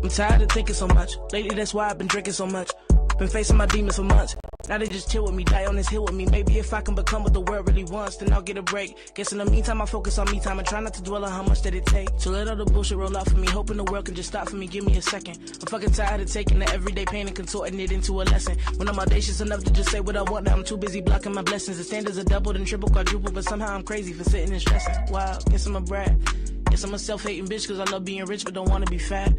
I'm tired of thinking so much. Lately, that's why I've been drinking so much. Been facing my demons for months. Now they just chill with me, die on this hill with me. Maybe if I can become what the world really wants, then I'll get a break. Guess in the meantime, I focus on me time and try not to dwell on how much that it takes. So let all the bullshit roll out for me, hoping the world can just stop for me. Give me a second. I'm fucking tired of taking the everyday pain and contorting it into a lesson. When I'm audacious enough to just say what I want, now I'm too busy blocking my blessings. The standards are doubled and triple, quadruple, but somehow I'm crazy for sitting and stressing. Wow, guess I'm a brat. Guess I'm a self-hating bitch cause I love being rich but don't wanna be fat.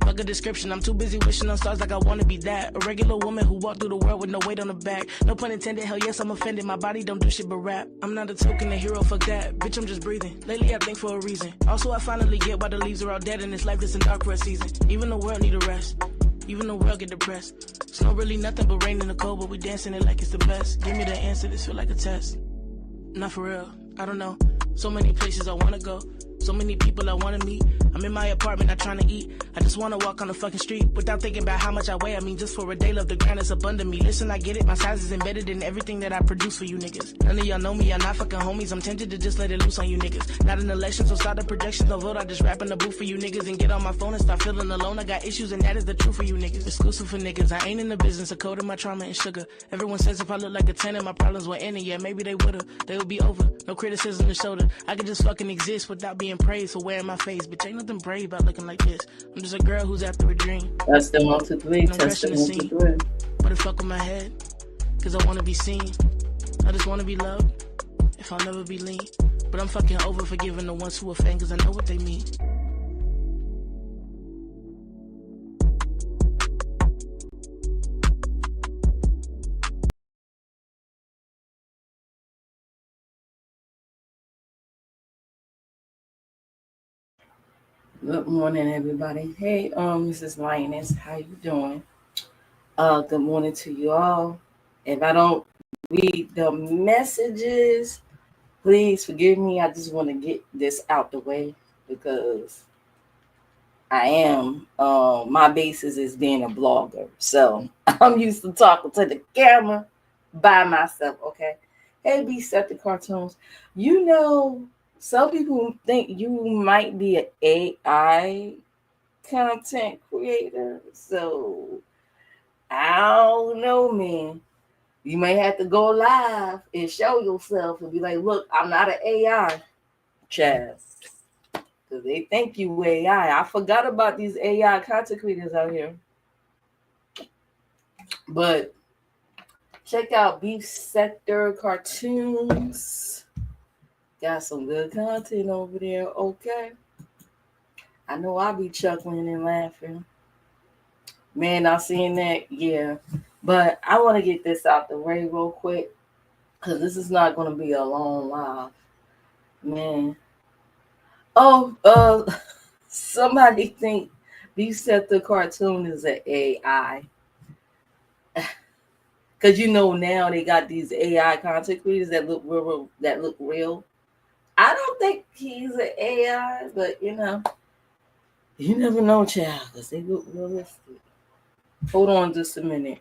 Fuck a description, I'm too busy wishing on stars like I wanna be that. A regular woman who walked through the world with no weight on her back. No pun intended, hell yes I'm offended, my body don't do shit but rap. I'm not a token, a hero, fuck that, bitch I'm just breathing. Lately I think for a reason. Also I finally get why the leaves are all dead and this life is in dark for a season. Even the world need a rest, even the world get depressed. Snow really nothing but rain in the cold, but we dancing it like it's the best. Give me the answer, this feel like a test. Not for real, I don't know. So many places I wanna go, so many people I wanna meet. I'm in my apartment, not trying to eat. I just wanna walk on the fucking street without thinking about how much I weigh. I mean, just for a day, love the grind is abundant me. Listen, I get it, my size is embedded in everything that I produce for you niggas. None of y'all know me, y'all not fucking homies. I'm tempted to just let it loose on you niggas. Not an election, so start the projections, no vote. I just rap in the booth for you niggas and get on my phone and start feeling alone. I got issues and that is the truth for you niggas. Exclusive for niggas, I ain't in the business of coding my trauma and sugar. Everyone says if I look like a 10 and my problems were ending, yeah, maybe they would've. They would be over, no criticism to shoulder. I could just fucking exist without being praised for wearing my face. Bitch, ain't nothing brave about looking like this. I'm just a girl who's after a dream. Testing 1, 2, 3. Testing 1, 2, 3. But it fuck with my head, cause I wanna be seen. I just wanna be loved, if I'll never be lean. But I'm fucking over forgiving the ones who offend, cause I know what they mean. Good morning, everybody. Hey, Mrs. Lioness, how you doing? Good morning to you all. If I don't read the messages, please forgive me. I just want to get this out the way because I am my basis is being a blogger. So I'm used to talking to the camera by myself, okay? Hey, B-Septic Cartoons. You know, some people think you might be an AI content creator. So I don't know, man. You may have to go live and show yourself and be like, look, I'm not an AI, Chaz. Because they think you AI. I forgot about these AI content creators out here. But check out Beef Sector Cartoons. Got some good content over there, okay? I know I'll be chuckling and laughing. Man, I seen that, yeah. But I want to get this out the way real quick because this is not going to be a long live. Man. Oh, somebody think Beef Sector Cartoon is an AI. Because you know now they got these AI content creators that look real. I don't think he's an AI, but you never know, child, because they look realistic. Hold on just a minute.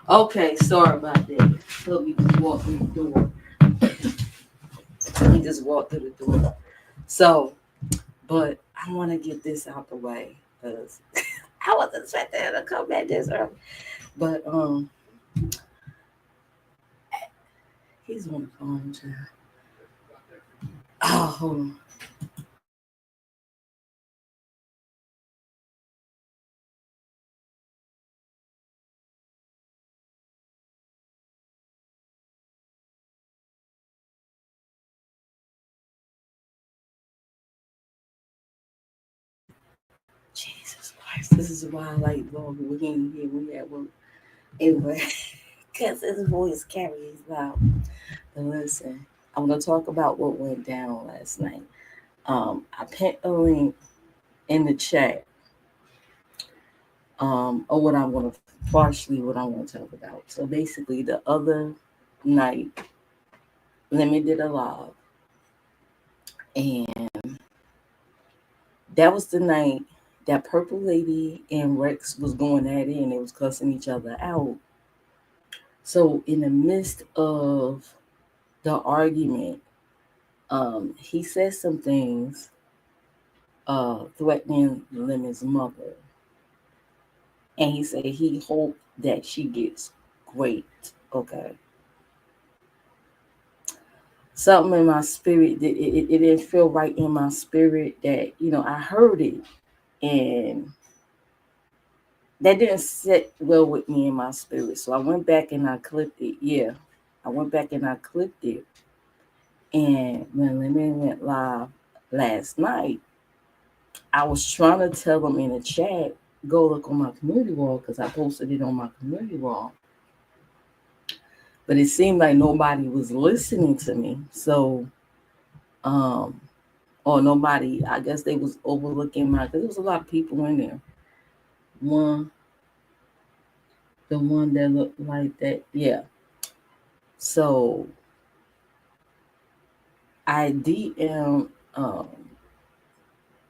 Okay, sorry about that. Hubby just walked through the door. He just walked through the door. So, but I want to get this out the way because I wasn't expecting him to come back this early. But he's on the phone, child. Oh, hold on. Jesus Christ, this is why I like Lord. We ain't here. We at work anyway, because his voice carries loud. But listen, I'm gonna talk about what went down last night. I pinned a link in the chat. Or what I'm gonna partially what I'm gonna talk about. So basically, the other night, Lemon did a live, and that was the night that Purple Lady and Rex was going at it, and they was cussing each other out. So in the midst of the argument, he said some things threatening Lemon's mother, and he said he hoped that she gets great. Okay, something in my spirit it didn't feel right in my spirit that I heard it, and that didn't sit well with me in my spirit. So I went back and I clipped it. Yeah, I went back and I clipped it. And when Lemon went live last night, I was trying to tell them in the chat, go look on my community wall because I posted it on my community wall. But it seemed like nobody was listening to me. So, or nobody, I guess they was overlooking because there was a lot of people in there. The one that looked like that, yeah. So I DM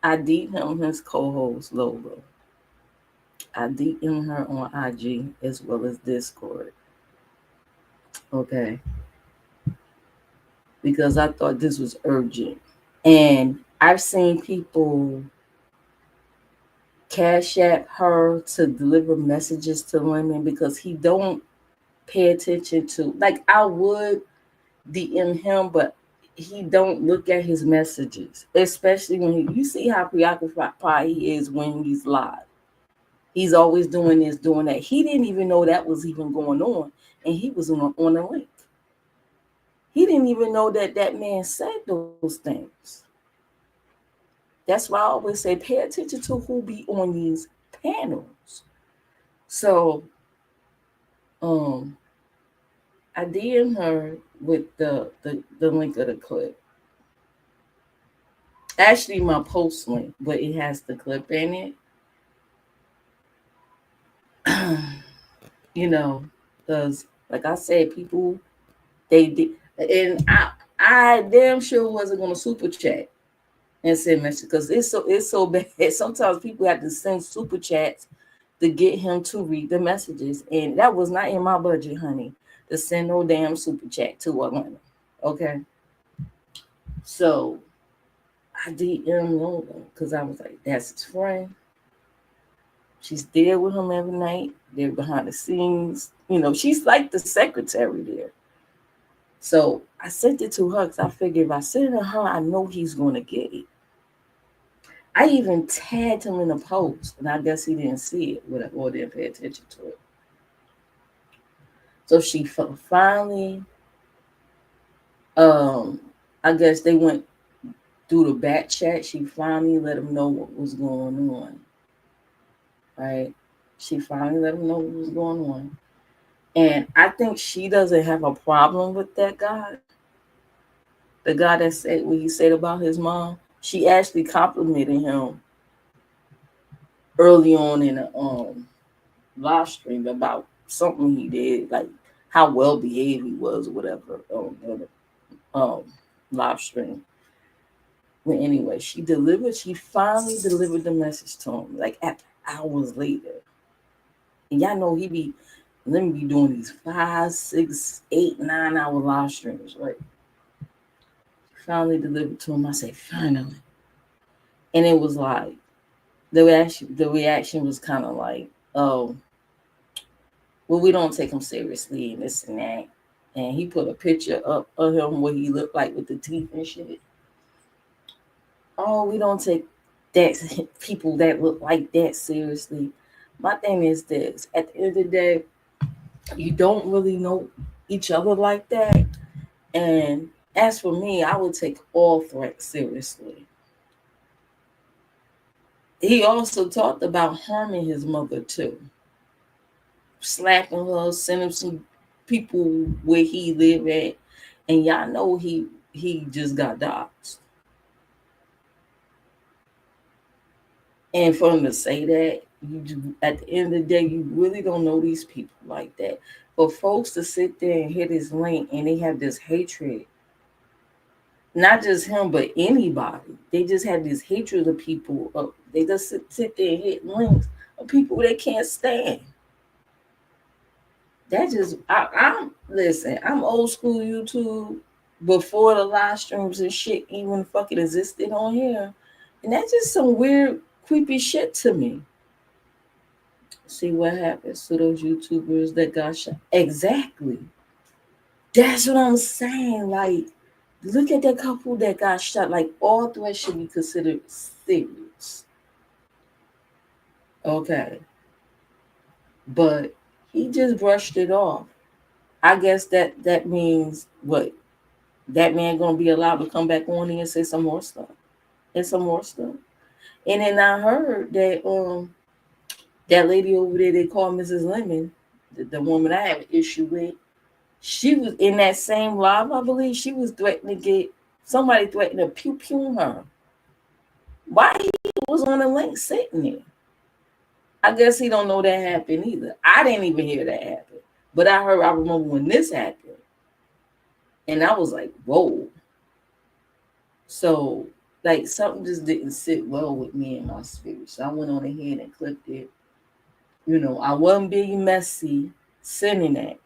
I DM his co-host Lola. I DM her on IG as well as Discord. Okay. Because I thought this was urgent. And I've seen people cash app her to deliver messages to women because he don't pay attention to, like, I would DM him, but he don't look at his messages, especially when you see how preoccupied he is when he's live. He's always doing this, doing that. He didn't even know that was even going on, and he was on a link. He didn't even know that that man said those things. That's why I always say, pay attention to who be on these panels. So, I DM her with the link of the clip. Actually, my post link, but it has the clip in it. Because like I said, people they did, and I damn sure wasn't gonna super chat and send messages because it's so bad. Sometimes people have to send super chats to get him to read the messages, and that was not in my budget, honey, to send no damn super chat to a woman. Okay, so I DM Lola because I was like, that's his friend. She's there with him every night. They're behind the scenes. She's like the secretary there. So I sent it to her because I figured if I send it to her, I know he's going to get it. I even tagged him in a post, and I guess he didn't see it or didn't pay attention to it. So she finally, I guess they went through the back chat. She finally let him know what was going on. Right? She finally let him know what was going on. And I think she doesn't have a problem with that guy. The guy that said what he said about his mom. She actually complimented him early on in a live stream about something he did, like how well behaved he was or whatever on the live stream. But anyway, she finally delivered the message to him, like after hours later. And y'all know he be let me be doing these 5, 6, 8, 9 hour live streams, right? Finally delivered to him. I say, finally. And it was like, the reaction was kind of like, oh, well, we don't take him seriously and this and that. And he put a picture up of him what he looked like with the teeth and shit. Oh, we don't take that people that look like that seriously. My thing is this: at the end of the day, you don't really know each other like that. And as for me, I would take all threats seriously. He also talked about harming his mother too, slapping her, sending some people where he live at, and y'all know he just got doxxed. And for him to say that, at the end of the day, you really don't know these people like that. For folks to sit there and hit his link and they have this hatred, not just him, but anybody. They just have this hatred of people. They just sit there and hit links of people they can't stand. That just, I'm listen, I'm old school YouTube before the live streams and shit even fucking existed on here. And that's just some weird, creepy shit to me. See what happens to those YouTubers that got shot. Exactly. That's what I'm saying. Like, look at that couple that got shot. Like, all threats should be considered serious. Okay. But he just brushed it off. I guess that means what? That man gonna be allowed to come back on here and say some more stuff. And some more stuff. And then I heard that that lady over there they call Mrs. Lemon, the woman I have an issue with, she was in that same live, I believe. She was threatening to get somebody threatening to pew her. Why he was on the link sitting there? I guess he don't know that happened either. I didn't even hear that happen. But I remember when this happened. And I was like, whoa. So, like, something just didn't sit well with me in my spirit. So I went on ahead and clicked it. You know, I wasn't being messy sending that.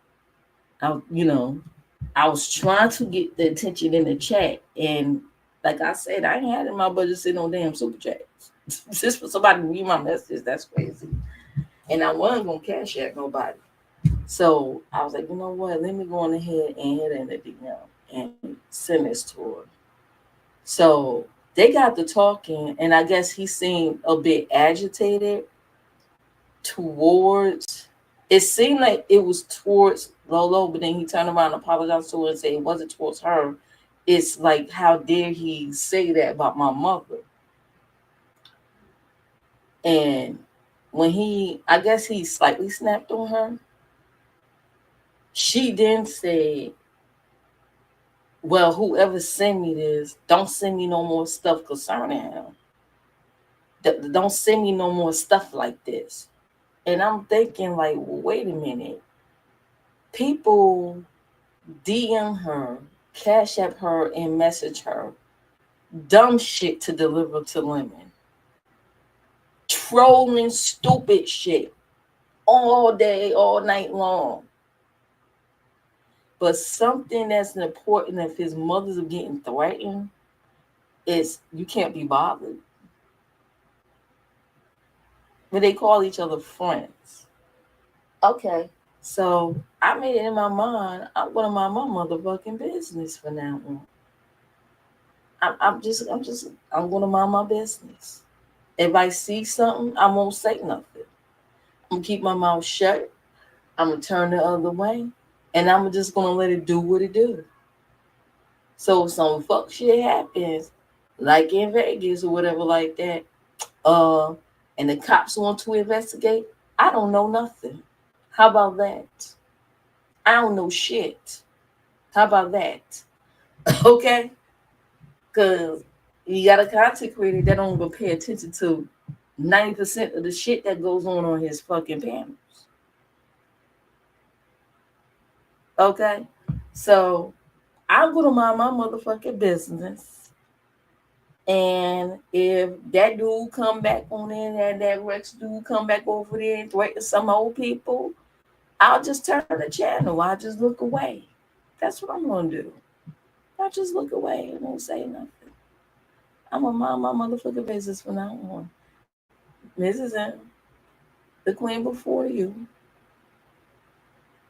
I was trying to get the attention in the chat. And like I said, I ain't had in my budget sitting on damn super chats. Just for somebody to read my message, that's crazy. And I wasn't going to cash out nobody. So I was like, you know what? Let me go on ahead and hit in the DM and send this to her. So they got to talking, and I guess he seemed a bit agitated towards, it seemed like it was towards Lolo, but then he turned around and apologized to her and said it wasn't towards her. It's like, how dare he say that about my mother? And when I guess he slightly snapped on her, she then said, well, whoever send me this, don't send me no more stuff concerning him. Don't send me no more stuff like this. And I'm thinking, like, well, wait a minute. People DM her, cash app her, and message her dumb shit to deliver to Lemon. Trolling stupid shit all day, all night long. But something that's important, if his mother's getting threatened, is you can't be bothered. But they call each other friends. Okay. So I made it in my mind, I'm gonna mind my motherfucking business for now on. I'm gonna mind my business. If I see something, I won't say nothing. I'm gonna keep my mouth shut. I'm gonna turn the other way, and I'm just gonna let it do what it do. So if some fuck shit happens, like in Vegas or whatever like that, and the cops want to investigate, I don't know nothing. How about that? I don't know shit. How about that? Okay? Because you got a content creator that don't even pay attention to 90% of the shit that goes on his fucking panels. Okay? So I'm going to mind my motherfucking business. And if that dude come back on in, and that Rex dude come back over there and threaten some old people, I'll just turn the channel. I'll just look away. That's what I'm going to do. I'll just look away and won't say nothing. I'm going to mind my motherfucking business from now on. Mrs. M, the queen before you,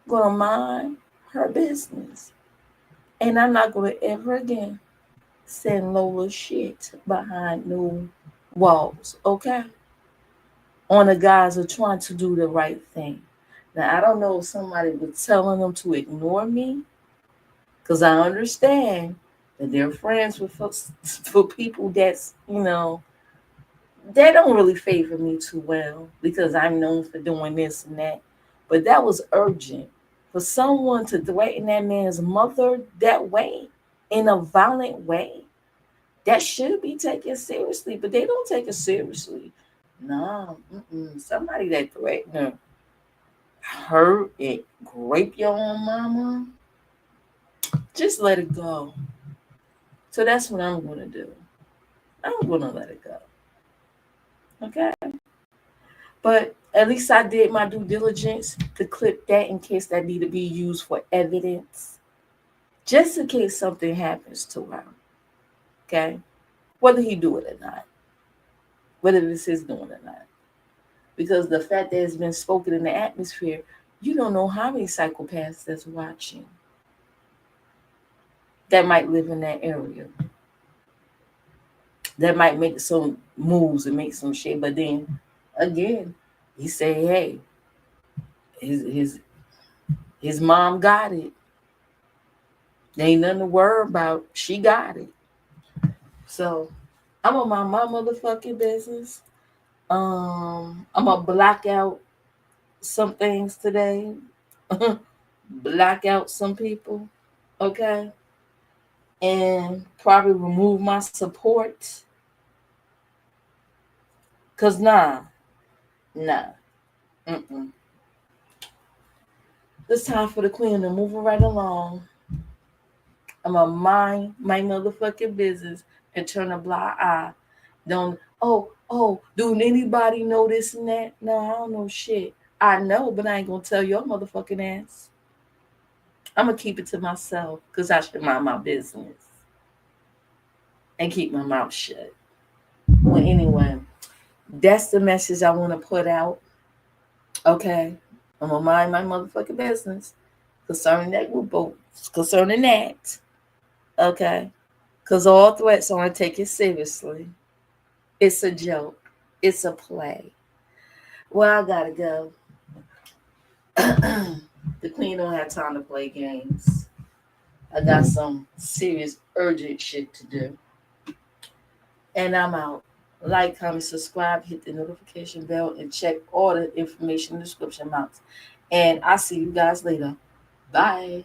going to mind her business. And I'm not going to ever again send Lola shit behind no walls, okay? On the guys are trying to do the right thing. Now, I don't know if somebody was telling them to ignore me, because I understand that they're friends with for people that's, they don't really favor me too well because I'm known for doing this and that. But that was urgent. For someone to threaten that man's mother that way, in a violent way, that should be taken seriously, but they don't take it seriously. No, somebody that threatened her, hurt and rape your own mama, just let it go. So that's what I'm going to do. I'm going to let it go. Okay? But at least I did my due diligence to clip that in case that need to be used for evidence. Just in case something happens to her. Okay? Whether he do it or not. Whether it's his doing or not. Because the fact that it's been spoken in the atmosphere, you don't know how many psychopaths that's watching that might live in that area. That might make some moves and make some shit. But then, again, he say, hey, his mom got it. There ain't nothing to worry about. She got it. So, I'm on my motherfucking business. I'm gonna block out some things today. Block out some people. Okay? And probably remove my support. Because nah. It's time for the queen to move right along. I'm going to mind my motherfucking business and turn a blind eye. Don't, do anybody know this and that? No, I don't know shit. I know, but I ain't going to tell your motherfucking ass. I'm going to keep it to myself because I should mind my business and keep my mouth shut. Well, anyway, that's the message I want to put out. Okay? I'm going to mind my motherfucking business concerning that group, concerning that. Okay? Because all threats aren't taken seriously. It's a joke. It's a play. Well, I got to go. The queen don't have time to play games. I got some serious, urgent shit to do. And I'm out. Like, comment, subscribe, hit the notification bell, and check all the information in the description box. And I'll see you guys later. Bye.